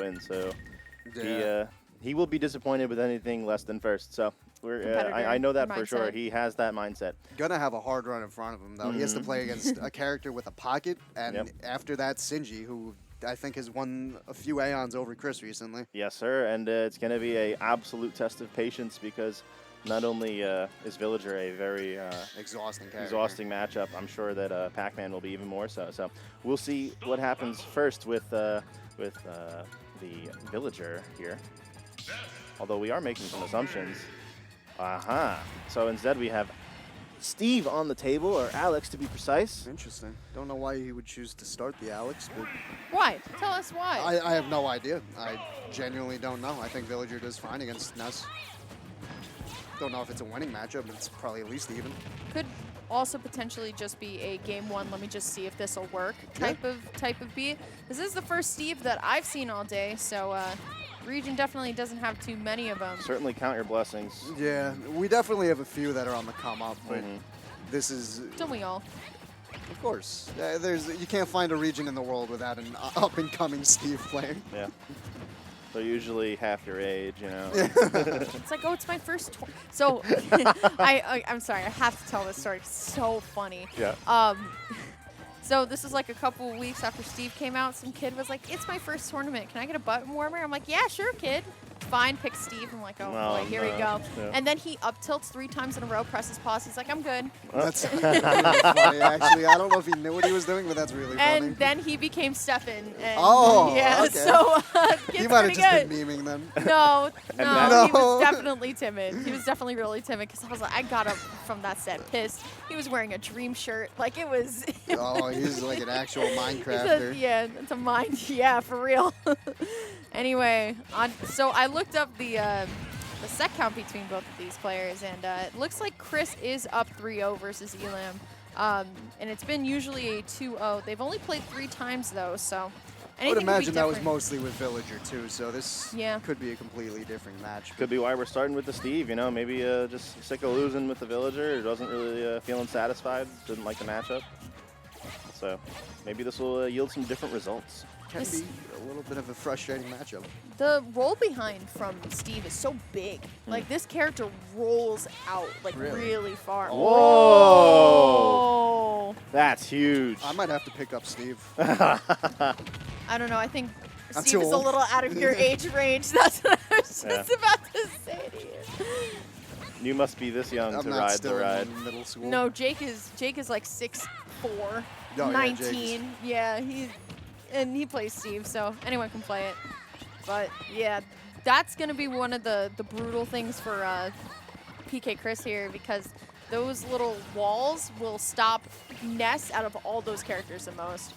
win. So he will be disappointed with anything less than first. So I know that for sure. He has that mindset. Gonna have a hard run in front of him, though. He has to play against a character with a pocket, and after that, Sinji, who I think has won a few Aeons over Chris recently. Yes, sir, and it's going to be an absolute test of patience because not only is Villager a very exhausting matchup, I'm sure that Pac-Man will be even more so. So we'll see what happens first with the Villager here. Although we are making some assumptions. So instead we have Steve on the table, or Alex to be precise. Interesting. Don't know why he would choose to start the Alex, but... Why? Tell us why. I have no idea. I genuinely don't know. I think Villager does fine against Ness. Don't know if it's a winning matchup, but it's probably at least even. Could also potentially just be a game one, let me just see if this will work type of beat. This is the first Steve that I've seen all day, so Region definitely doesn't have too many of them. Certainly count your blessings. Yeah, we definitely have a few that are on the come up, but this is... Don't we all? Of course. You can't find a region in the world without an up-and-coming Steve playing. Yeah. They're usually half your age, you know. It's like, oh, it's my first So, I'm sorry, I have to tell this story. It's so funny. Yeah. So this is like a couple weeks after Steve came out. Some kid was like, it's my first tournament. Can I get a button warmer? I'm like, yeah, sure, kid. Fine, pick Steve. I'm like, oh, boy, here we go. Yeah. And then he up tilts 3 times in a row, presses pause. He's like, I'm good. That's really funny, actually. I don't know if he knew what he was doing, but that's really funny. And then he became Stefan. And okay. So he might have just been memeing them. No, he was definitely timid. He was definitely really timid because I was like, I got up from that set pissed. He was wearing a Dream shirt. Like, it was... Oh, he's like an actual Minecrafter. Yeah, it's a mind. Yeah, for real. Anyway, so I looked up the set count between both of these players, and it looks like Chris is up 3-0 versus Elam. And it's been usually a 2-0. They've only played 3 times, though, so I would imagine that was mostly with Villager, too, so this Yeah. could be a completely different match. Could be why we're starting with the Steve, you know, maybe just sick of losing with the Villager, wasn't really feeling satisfied, didn't like the matchup. So maybe this will yield some different results. Can be a little bit of a frustrating matchup. The roll behind from Steve is so big. Like, this character rolls out, like, really far. Whoa! That's huge. I might have to pick up Steve. I don't know. I think Steve is a little out of your age range. That's what I was just about to say to you. You must be this young to ride the ride. In middle school. No, Jake is like 6'4", 19. Yeah, and he plays Steve, so anyone can play it. But yeah, that's gonna be one of the brutal things for PkChris here, because those little walls will stop Ness out of all those characters the most.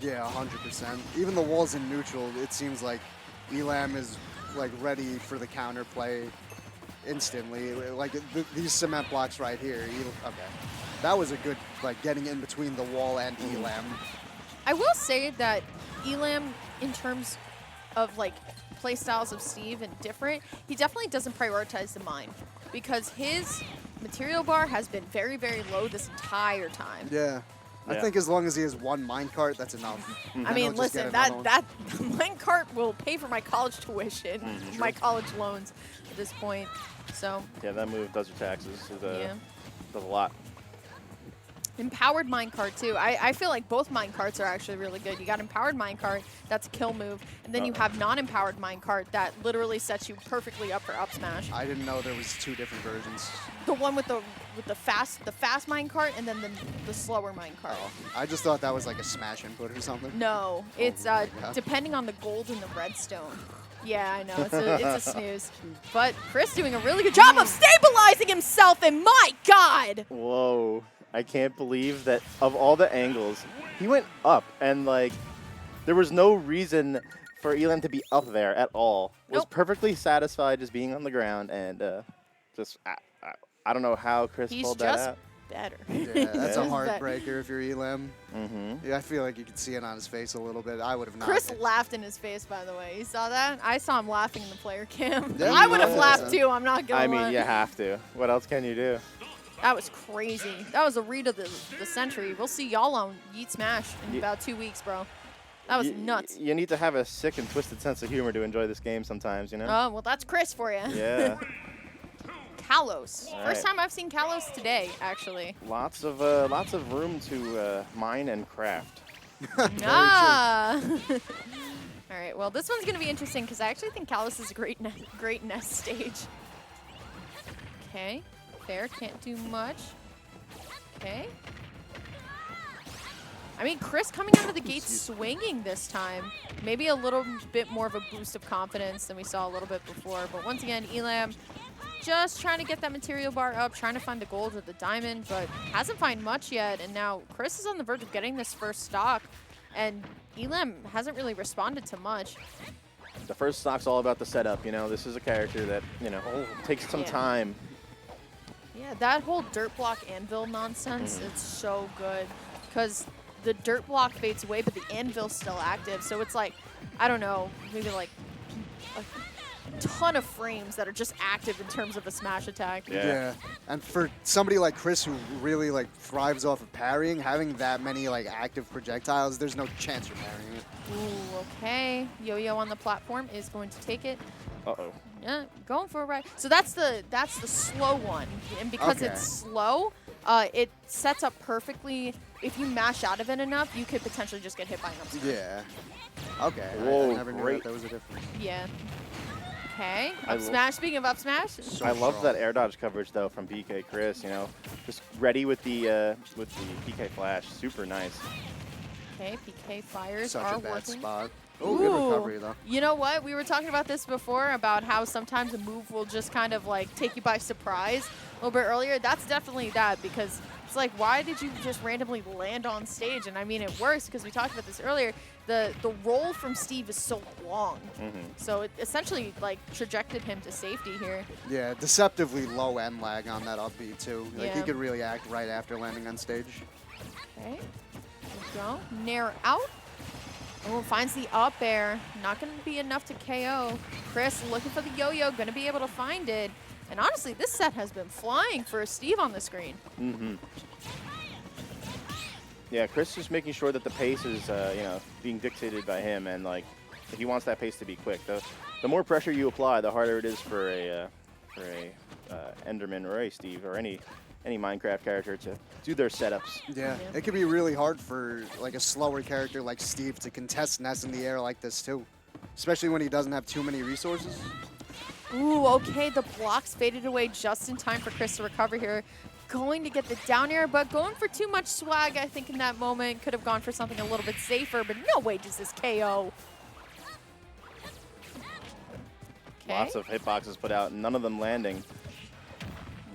Yeah, 100%. Even the walls in neutral, it seems like Elam is like ready for the counterplay instantly. Like these cement blocks right here. Okay, that was a good getting in between the wall and Elam. I will say that Elam, in terms of play styles of Steve and different, he definitely doesn't prioritize the mine, because his material bar has been very, very low this entire time. Yeah. I think as long as he has one minecart, that's enough. I mean, listen, that minecart will pay for my college tuition, my college loans at this point. So yeah, that move does your taxes. Does a lot. Empowered minecart too. I feel like both minecarts are actually really good. You got empowered minecart, that's a kill move, and then you have non-empowered minecart that literally sets you perfectly up for up smash. I didn't know there was 2 different versions. The one with the fast minecart, and then the slower minecart. Oh, I just thought that was like a smash input or something. No, it's depending on the gold and the redstone. Yeah, I know, it's a snooze. But Chris doing a really good job of stabilizing himself, and my God! Whoa. I can't believe that of all the angles, he went up, and there was no reason for Elam to be up there at all. Was perfectly satisfied just being on the ground, and I don't know how Chris pulled that out. Better. Yeah, that's a heartbreaker if you're Elam. Yeah, I feel like you could see it on his face a little bit. I would have not. Chris laughed in his face, by the way. You saw that? I saw him laughing in the player cam. Yeah, I would have laughed too, I'm not gonna lie. I mean, you have to. What else can you do? That was crazy. That was a read of the century. We'll see y'all on Yeet Smash in about 2 weeks, bro. That was nuts. You need to have a sick and twisted sense of humor to enjoy this game sometimes, you know? Oh, well, that's Chris for you. Yeah. Kalos. All First right. time I've seen Kalos today, actually. Lots of room to mine and craft. Ah. All right, well, this one's going to be interesting because I actually think Kalos is a great Ness stage. Okay, fair, can't do much. Okay. I mean, Chris coming out of the gate swinging this time. Maybe a little bit more of a boost of confidence than we saw a little bit before. But once again, Elam just trying to get that material bar up, trying to find the gold or the diamond, but hasn't found much yet. And now Chris is on the verge of getting this first stock. And Elam hasn't really responded to much. The first stock's all about the setup, you know. This is a character that, you know, takes some time. Yeah, that whole dirt block anvil nonsense, it's so good. Because the dirt block fades away, but the anvil's still active. So it's like, I don't know, maybe like a ton of frames that are just active in terms of a smash attack. Yeah. And for somebody like Chris who really like thrives off of parrying, having that many like active projectiles, there's no chance you're parrying it. Ooh, okay. Yo-Yo on the platform is going to take it. Uh-oh. Yeah, going for a ride. So that's the slow one. And because it's slow, it sets up perfectly. If you mash out of it enough, you could potentially just get hit by an up smash. Yeah. Okay. Whoa, I never knew that there was a difference. Yeah. Okay. Up smash. Speaking of up smash. So I love strong. that air dodge coverage though from PkChris. You know, just ready with the PK flash. Super nice. Okay, PK fires Such are a bad working. spot. Oh, good recovery though. You know what? We were talking about this before about how sometimes a move will just kind of like take you by surprise a little bit earlier. That's definitely that because it's like, why did you just randomly land on stage? And I mean, it works because we talked about this earlier. The roll from Steve is so long. So it essentially like trajected him to safety here. Yeah, deceptively low end lag on that up B too. Like he Yeah. could really act right after landing on stage. Okay. There we go. Nair out. Oh, finds the up air. Not going to be enough to KO. Chris looking for the yo-yo, going to be able to find it. And honestly, this set has been flying for Steve on the screen. Yeah, Chris just making sure that the pace is, you know, being dictated by him, and like, he wants that pace to be quick. The more pressure you apply, the harder it is for a Enderman or a Steve or any Minecraft character to do their setups. Yeah, it could be really hard for like a slower character like Steve to contest Ness in the air like this too, especially when he doesn't have too many resources. Ooh, okay, the blocks faded away just in time for Chris to recover here. Going to get the down air, but going for too much swag, I think, in that moment. Could have gone for something a little bit safer, but no way does this KO. Okay. Lots of hitboxes put out, none of them landing.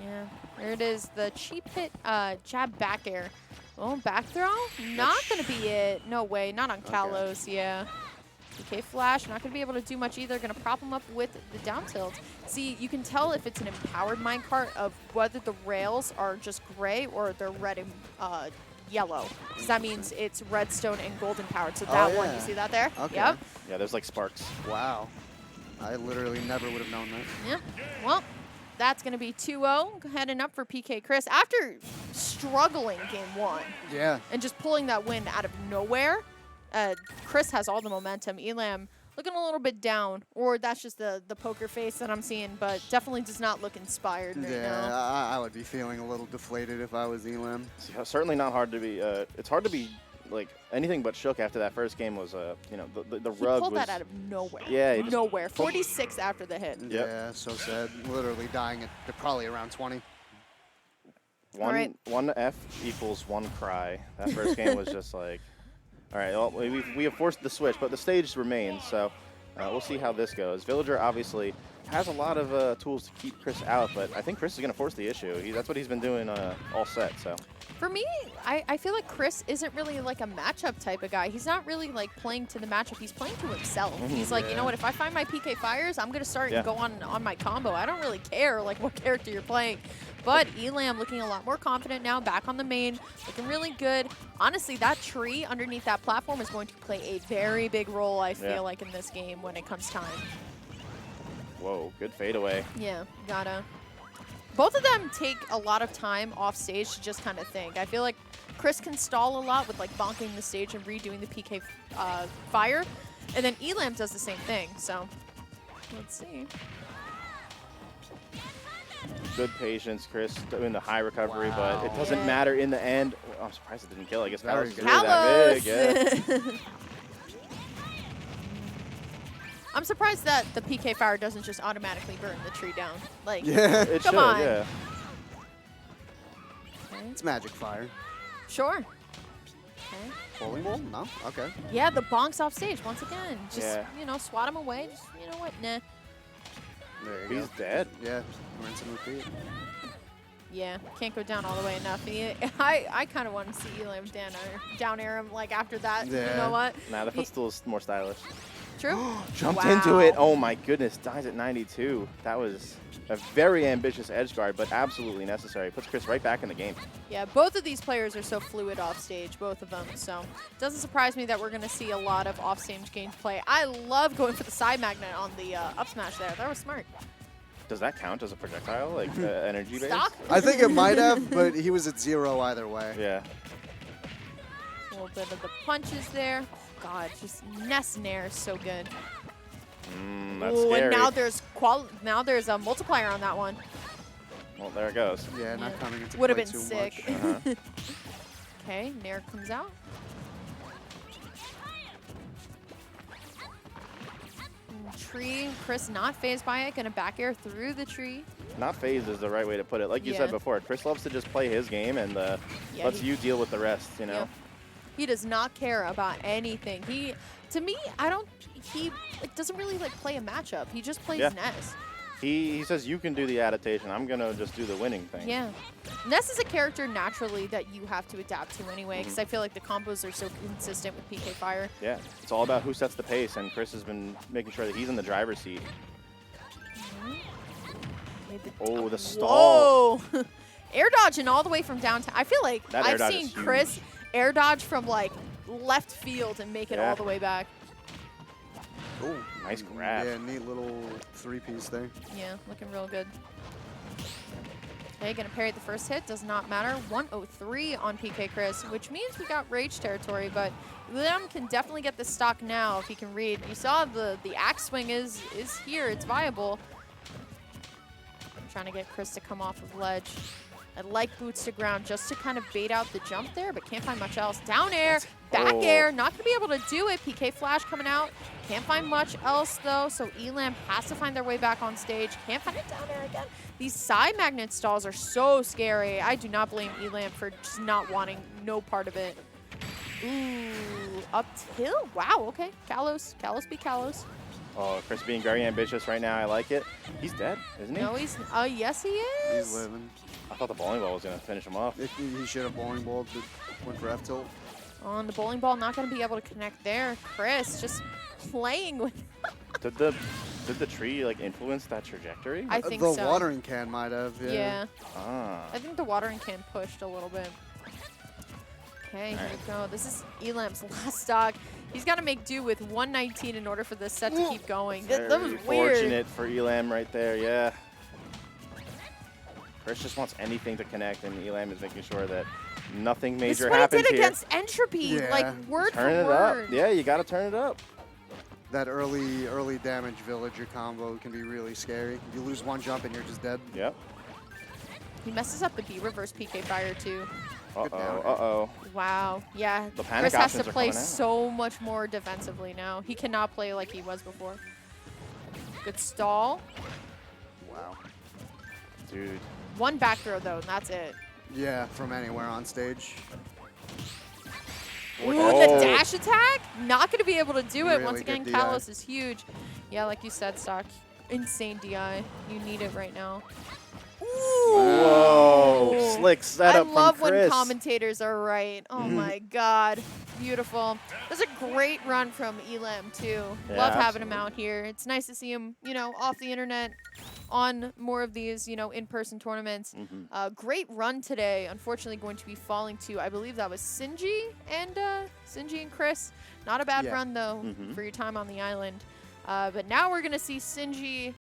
Yeah, there it is. The cheap hit jab back air. Oh, back throw? Not going to be it. No way. Not on Kalos, yeah. PK flash, not going to be able to do much either. Going to prop him up with the down tilt. See, you can tell if it's an empowered minecart of whether the rails are just gray or they're red and yellow. Because that means it's redstone and golden powered. So that one, you see that there? Okay. Yep. Yeah, there's like sparks. Wow. I literally never would have known that. Yeah. Well, that's going to be 2-0 heading up for PkChris after struggling game one. Yeah. And just pulling that win out of nowhere. Chris has all the momentum. Elam looking a little bit down, or that's just the poker face that I'm seeing, but definitely does not look inspired right Yeah, now. I would be feeling a little deflated if I was Elam. Yeah, certainly not hard to be. It's hard to be like anything but shook after that first game was. You know, the He rug pulled was. that out of nowhere. Yeah, he just- Nowhere. 46 after the hit. Yep. Yeah, so sad. Literally dying at probably around 20. One F equals one cry. That first game was just like, all right, well, we have forced the switch, but the stage remains, so we'll see how this goes. Villager obviously has a lot of tools to keep Chris out, but I think Chris is going to force the issue. That's what he's been doing all set, so. For me, I feel like Chris isn't really like a matchup type of guy. He's not really like playing to the matchup. He's playing to himself. He's like, you know what, if I find my PK fires, I'm going to start and go on my combo. I don't really care like what character you're playing. But Elam looking a lot more confident now, back on the main, looking really good. Honestly, that tree underneath that platform is going to play a very big role, I feel like, in this game when it comes time. Whoa, good fadeaway. Yeah, gotta Both of them take a lot of time off stage to just kind of think. I feel like Chris can stall a lot with like bonking the stage and redoing the PK fire, and then Elam does the same thing. So let's see. Good patience, Chris, doing the high recovery, but it doesn't Yeah. matter in the end. Oh, I'm surprised it didn't kill. I guess Very Kalos is good. really that big. Yeah. Kalos! I'm surprised that the PK fire doesn't just automatically burn the tree down. Like, Yeah. It Come should, on. yeah. okay. It's magic fire. Sure. Okay. Bowling ball? No? Okay. Yeah, the bonks off stage once again. Just, Yeah. you know, swat him away. Just, you know what? Nah. There you He's go. dead. Yeah. Rinse and repeat. Yeah, can't go down all the way enough. I kind of want to see Elam down air him like after that. You Yeah. know what? Nah, the footstool is more stylish. True. Jumped Wow. into it. Oh my goodness, dies at 92. That was a very ambitious edge guard, but absolutely necessary. Puts Chris right back in the game. Yeah, both of these players are so fluid off stage, both of them. So it doesn't surprise me that we're going to see a lot of off stage gameplay. I love going for the side magnet on the up smash there. That was smart. Does that count as a projectile, like energy base? Stock? I think it might have, but he was at 0 either way. Yeah. A little bit of the punches there. Oh God, just Ness Nair is so good. That's Ooh, scary. and now there's a multiplier on that one. Well, there it goes. Yeah, not Yeah. coming into Would have play been too sick. much. Uh-huh. Okay, Nair comes out. Tree, Chris not phased by it, gonna back air through the tree. Not phased is the right way to put it. Like you Yeah. said before, Chris loves to just play his game and Yeah, lets you deal with the rest, you know? Yep. He does not care about anything. To me, he like doesn't really like play a matchup. He just plays Yeah. Ness. He says you can do the adaptation. I'm going to just do the winning thing. Yeah. Ness is a character naturally that you have to adapt to anyway, because I feel like the combos are so consistent with PK Fire. Yeah, it's all about who sets the pace, and Chris has been making sure that he's in the driver's seat. Oh, the stall. Whoa! Air dodging all the way from downtown. I feel like That air I've dodge seen is huge. Chris air dodge from like left field and make it Yeah. all the way back. Oh, Nice grab. Yeah, neat little 3-piece there. Yeah, looking real good. Okay, gonna parry the first hit. Does not matter. 103 on PkChris, which means we got rage territory, but Elam can definitely get the stock now if he can read. You saw the axe swing is here. It's viable. I'm trying to get Chris to come off of ledge. I like boots to ground just to kind of bait out the jump there, but can't find much else. Down air, back air, not gonna be able to do it. PK flash coming out. Can't find much else though, so Elam has to find their way back on stage. Can't find it down air again. These side magnet stalls are so scary. I do not blame Elam for just not wanting no part of it. Ooh, up till? Wow, okay. Kalos be Kalos. Oh, Chris being very ambitious right now. I like it. He's dead, isn't he? No, he's, yes he is. He's living. I thought the bowling ball was going to finish him off. He should have bowling ball, went for F-tilt. On the bowling ball, not going to be able to connect there. Chris just playing with. Did the tree like influence that trajectory? I think the so. watering can might have, yeah. Yeah. Ah. I think the watering can pushed a little bit. Okay, here we go. This is Elam's last stock. He's got to make do with 119 in order for this set to keep going. That was Very weird. fortunate for Elam right there, yeah. Chris just wants anything to connect, and Elam is making sure that nothing This is major what happens he did here. against Entropy, Yeah. like word Turn for it word. up. Yeah, you got to turn it up. That early damage villager combo can be really scary. You lose one jump and you're just dead. Yep. He messes up the B reverse PK fire too. Uh-oh, down. uh-oh. Wow. Yeah. The panic Chris has to options are play coming out. so much more defensively now. He cannot play like he was before. Good stall. Wow. Dude. One back throw though, and that's it. Yeah, from anywhere on stage. Ooh, Oh. the dash attack? Not going to be able to do it. Really Once again, good DI. Kalos is huge. Yeah, like you said, Stock. Insane DI. You need it right now. Whoa. Slick setup I love from Chris. when commentators are right. Oh my God. Beautiful. That's a great run from Elam, too. Yeah, Love having him absolutely. out here. It's nice to see him, you know, off the internet on more of these, you know, in-person tournaments. Great run today. Unfortunately, going to be falling to, I believe that was Sinji and Chris. Not a bad Yeah. run, though, for your time on the island. But now we're going to see Sinji